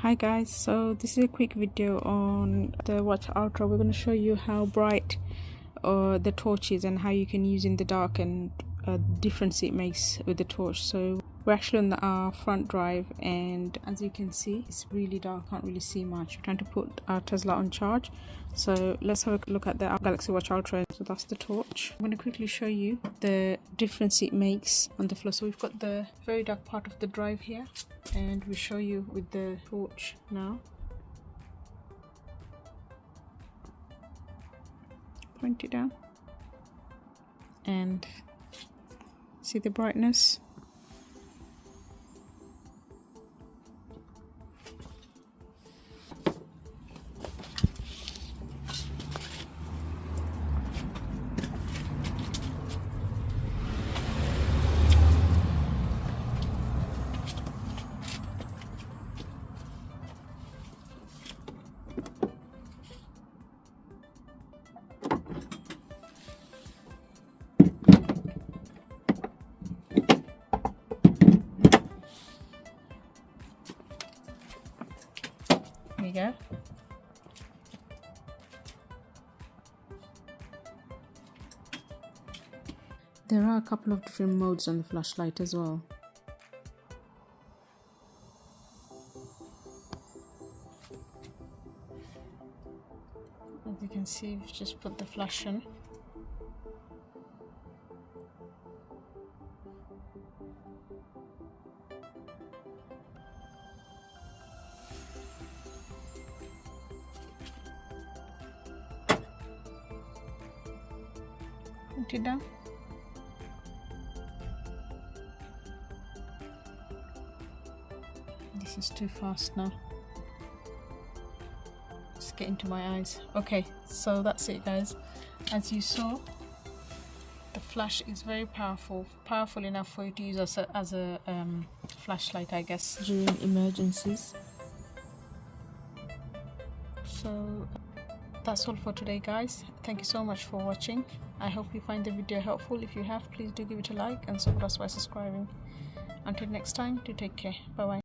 Hi guys, so this is a quick video on the Watch Ultra. We're going to show you how bright the torch is and how you can use in the dark and difference it makes with the torch. So we're actually on our front drive, and as you can see it's really dark, can't really see much. We're trying to put our Tesla on charge, so let's have a look at the Galaxy Watch Ultra. So that's the torch. I'm going to quickly show you the difference it makes on the floor. So we've got the very dark part of the drive here, and we show you with the torch now. Point it down and see the brightness. There you go. There are a couple of different modes on the flashlight as well. As you can see, we've just put the flash in. Put it down. This is too fast now. It's getting to my eyes. Okay, so that's it guys. As you saw, the flash is very powerful enough for you to use as a flashlight, I guess, during emergencies. So that's all for today guys. Thank you so much for watching. I hope you find the video helpful. If you have, please do give it a like and support us by subscribing. Until next time, do take care. Bye bye.